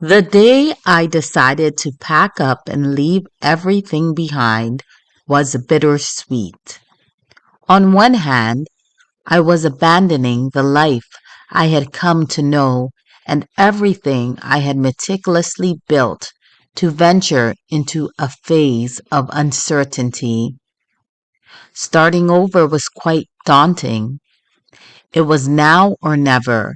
The day I decided to pack up and leave everything behind was bittersweet. On one hand, I was abandoning the life I had come to know and everything I had meticulously built to venture into a phase of uncertainty. Starting over was quite daunting. It was now or never.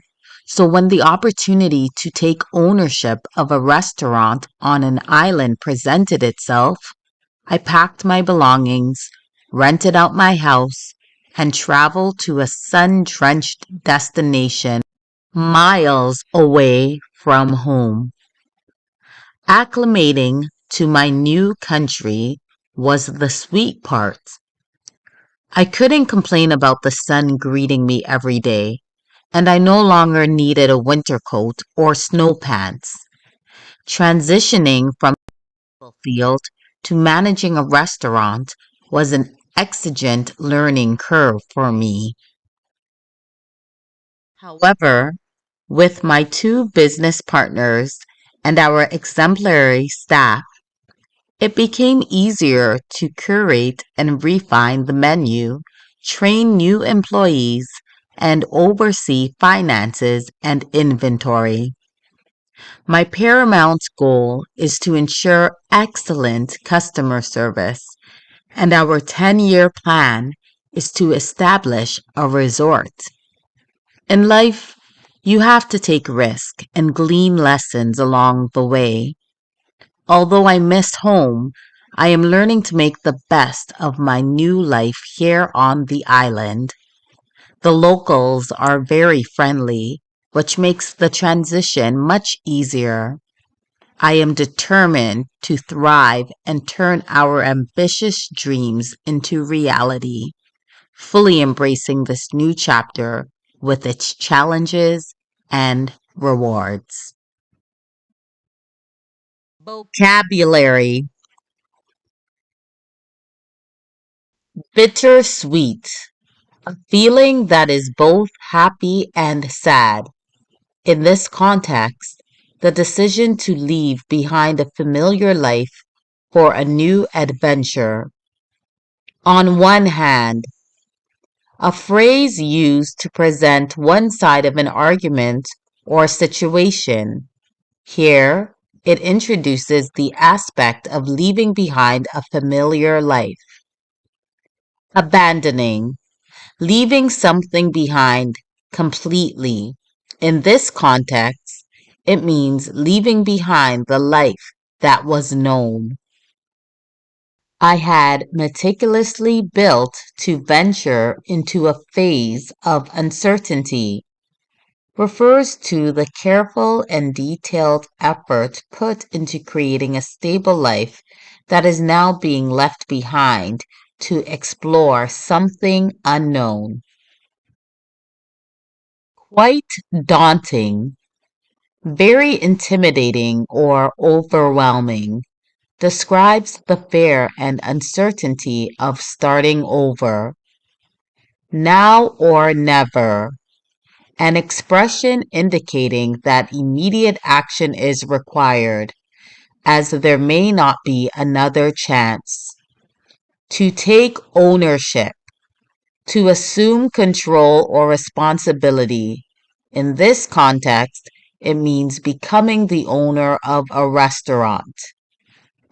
So when the opportunity to take ownership of a restaurant on an island presented itself, I packed my belongings, rented out my house, and traveled to a sun-drenched destination miles away from home. Acclimating to my new country was the sweet part. I couldn't complain about the sun greeting me every day, and I no longer needed a winter coat or snow pants. Transitioning from the field to managing a restaurant was an exigent learning curve for me. However, with my two business partners and our exemplary staff, it became easier to curate and refine the menu, train new employees, and oversee finances and inventory. My paramount goal is to ensure excellent customer service, and our 10-year plan is to establish a resort. In life, you have to take risk and glean lessons along the way. Although I miss home, I am learning to make the best of my new life here on the island. The locals are very friendly, which makes the transition much easier. I am determined to thrive and turn our ambitious dreams into reality, fully embracing this new chapter with its challenges and rewards. Vocabulary: bittersweet, a feeling that is both happy and sad. In this context, the decision to leave behind a familiar life for a new adventure. On one hand, a phrase used to present one side of an argument or situation. Here, it introduces the aspect of leaving behind a familiar life. Abandoning, leaving something behind completely. In this context, it means leaving behind the life that was known. I had meticulously built to venture into a phase of uncertainty. Refers to the careful and detailed effort put into creating a stable life that is now being left behind to explore something unknown. Quite daunting, very intimidating or overwhelming, describes the fear and uncertainty of starting over. Now or never, an expression indicating that immediate action is required, as there may not be another chance. To take ownership, to assume control or responsibility. In this context, it means becoming the owner of a restaurant,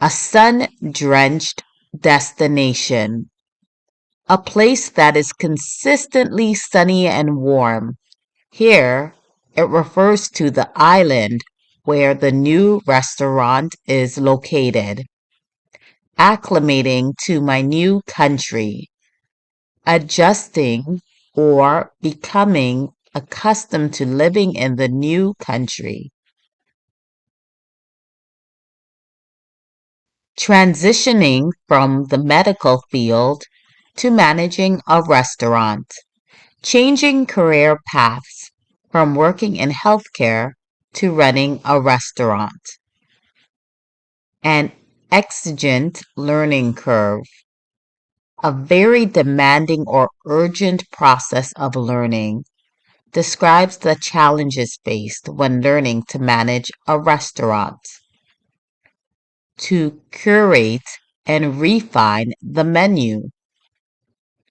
a sun-drenched destination, a place that is consistently sunny and warm. Here, it refers to the island where the new restaurant is located. Acclimating to my new country, adjusting or becoming accustomed to living in the new country. Transitioning from the medical field to managing a restaurant. Changing career paths from working in healthcare to running a restaurant. An exigent learning curve, a very demanding or urgent process of learning. describes the challenges faced when learning to manage a restaurant. To curate and refine the menu.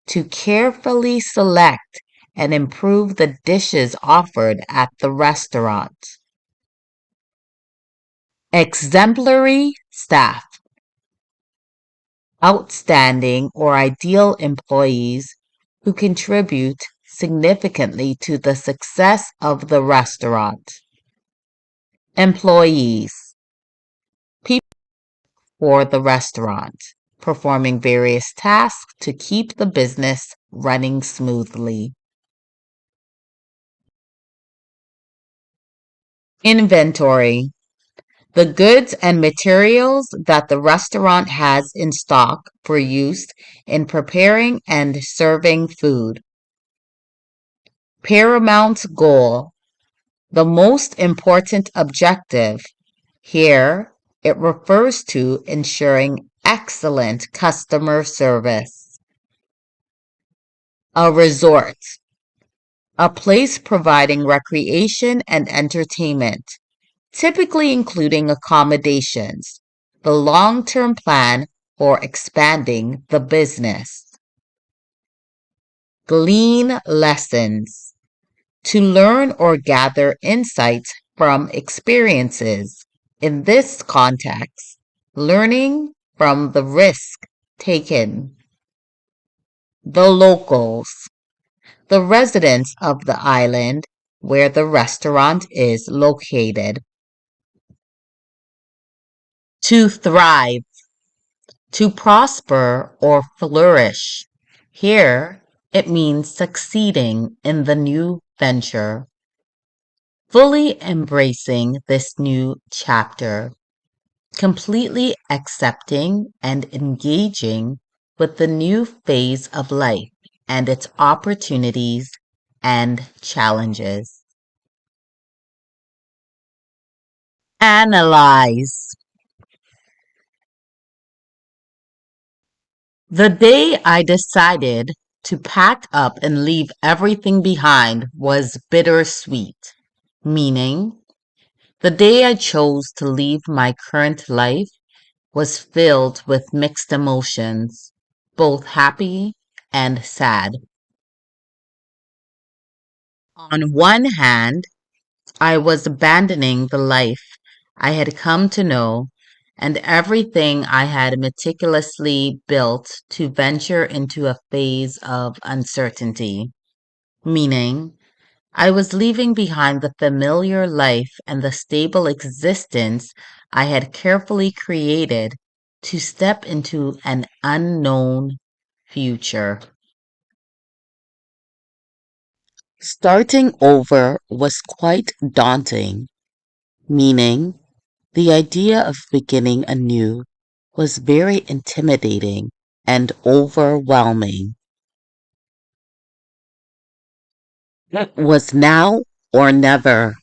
To carefully select and improve the dishes offered at the restaurant. Exemplary staff. Outstanding or ideal employees who contribute significantly to the success of the restaurant. Employees. People for the restaurant, performing various tasks to keep the business running smoothly. Inventory. The goods and materials that the restaurant has in stock for use in preparing and serving food. Paramount goal. The most important objective. Here, it refers to ensuring excellent customer service. A resort. A place providing recreation and entertainment, typically including accommodations, the long-term plan for expanding the business. Glean lessons. To learn or gather insights from experiences. In this context, learning from the risk taken. The locals. The residents of the island where the restaurant is located. To thrive. To prosper or flourish. Here, it means succeeding in the new venture. Fully embracing this new chapter. Completely accepting and engaging with the new phase of life and its opportunities and challenges. Analyze. The day I decided to pack up and leave everything behind was bittersweet, meaning the day I chose to leave my current life was filled with mixed emotions, both happy and sad. On one hand, I was abandoning the life I had come to know and everything I had meticulously built to venture into a phase of uncertainty, meaning I was leaving behind the familiar life and the stable existence I had carefully created to step into an unknown future. Starting over was quite daunting, meaning the idea of beginning anew was very intimidating and overwhelming. It was now or never.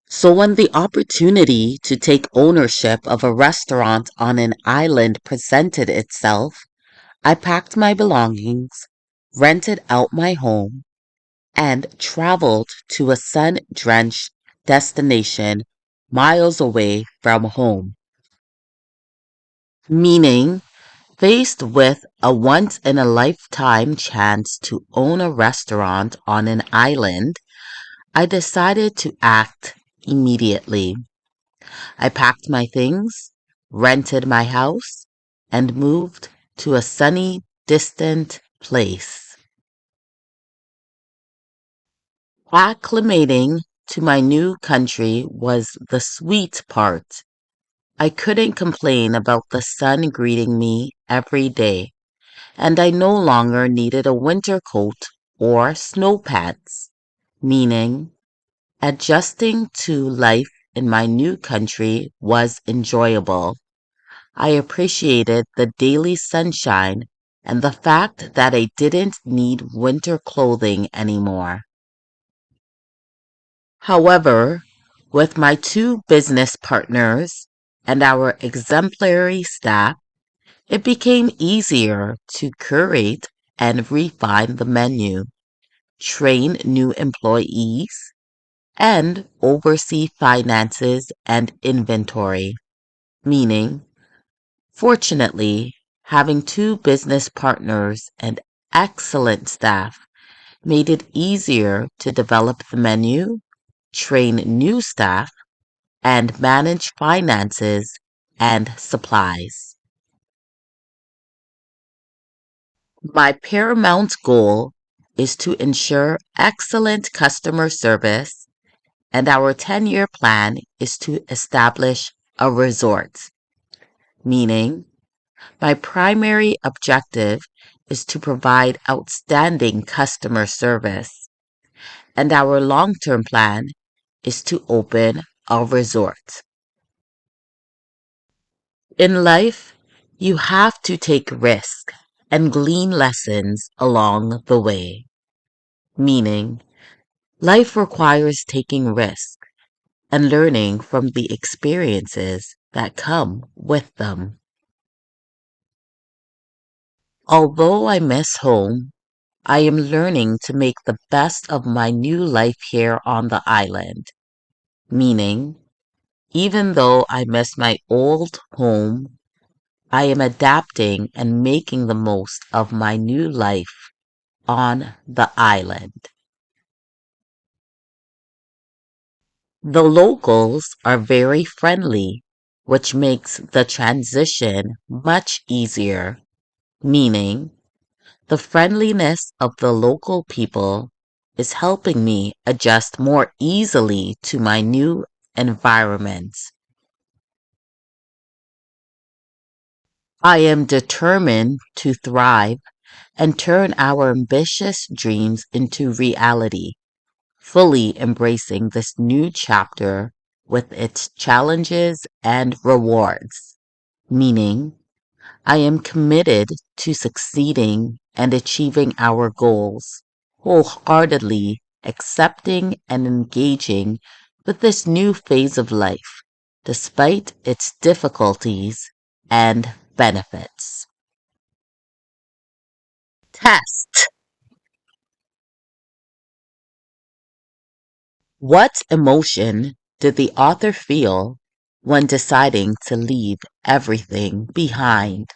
So when the opportunity to take ownership of a restaurant on an island presented itself, I packed my belongings, rented out my home, and traveled to a sun-drenched destination miles away from home. Meaning, faced with a once-in-a-lifetime chance to own a restaurant on an island, I decided to act immediately. I packed my things, rented my house, and moved to a sunny, distant place. Acclimating to my new country was the sweet part. I couldn't complain about the sun greeting me every day, and I no longer needed a winter coat or snow pants, meaning adjusting to life in my new country was enjoyable. I appreciated the daily sunshine and the fact that I didn't need winter clothing anymore. However, with my two business partners and our exemplary staff, it became easier to curate and refine the menu. train new employees, and oversee finances and inventory. Meaning, fortunately, having two business partners and excellent staff made it easier to develop the menu, train new staff, and manage finances and supplies. My paramount goal is to ensure excellent customer service, and our 10-year plan is to establish a resort, meaning my primary objective is to provide outstanding customer service, and our long-term plan is to open a resort. In life, you have to take risks and glean lessons along the way, meaning life requires taking risks and learning from the experiences that come with them. Although I miss home, I am learning to make the best of my new life here on the island, meaning even though I miss my old home, I am adapting and making the most of my new life on the island. The locals are very friendly, which makes the transition much easier, meaning the friendliness of the local people is helping me adjust more easily to my new environment. I am determined to thrive and turn our ambitious dreams into reality, fully embracing this new chapter with its challenges and rewards. Meaning, I am committed to succeeding and achieving our goals, wholeheartedly accepting and engaging with this new phase of life, despite its difficulties and benefits. Test. What emotion did the author feel when deciding to leave everything behind?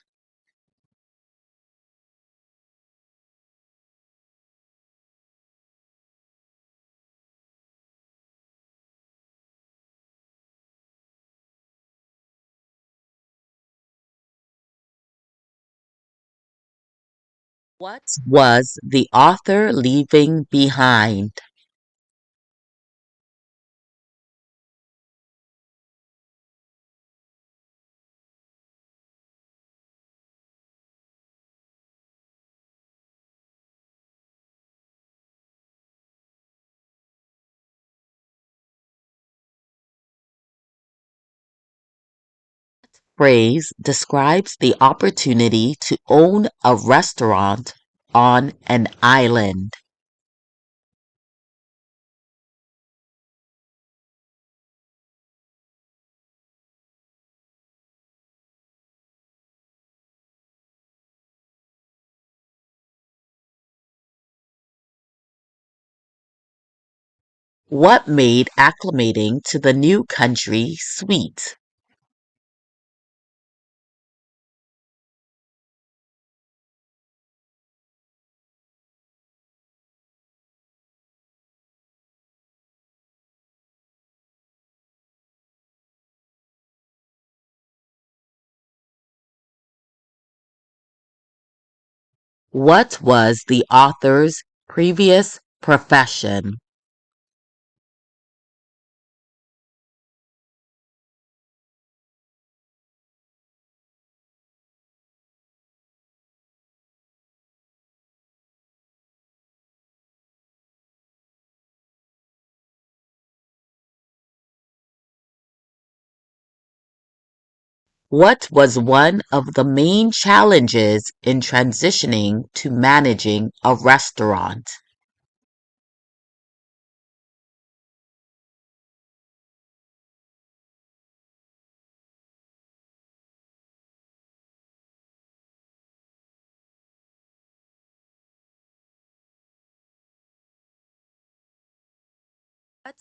What was the author leaving behind? Phrase describes the opportunity to own a restaurant on an island. What made acclimating to the new country sweet? What was the author's previous profession? What was one of the main challenges in transitioning to managing a restaurant?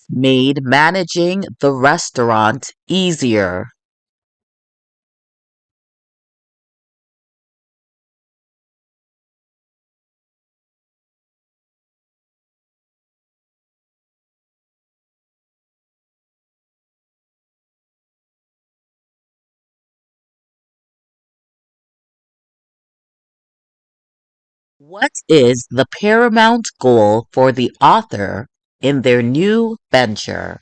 Made managing the restaurant easier. What is the paramount goal for the author in their new venture?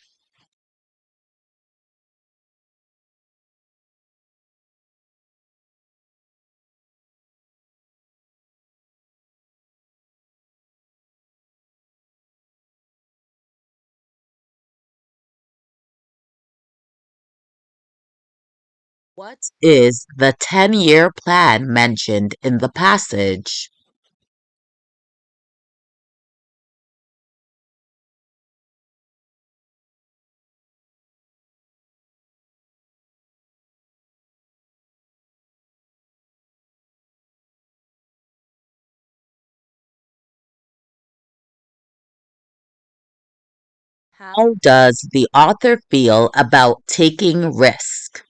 What is the 10-year plan mentioned in the passage? How does the author feel about taking risk?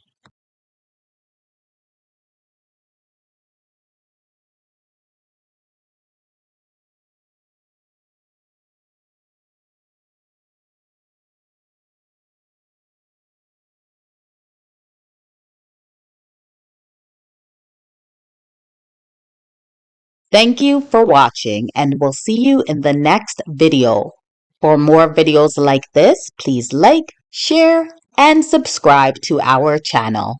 Thank you for watching, and we'll see you in the next video. For more videos like this, please like, share, and subscribe to our channel.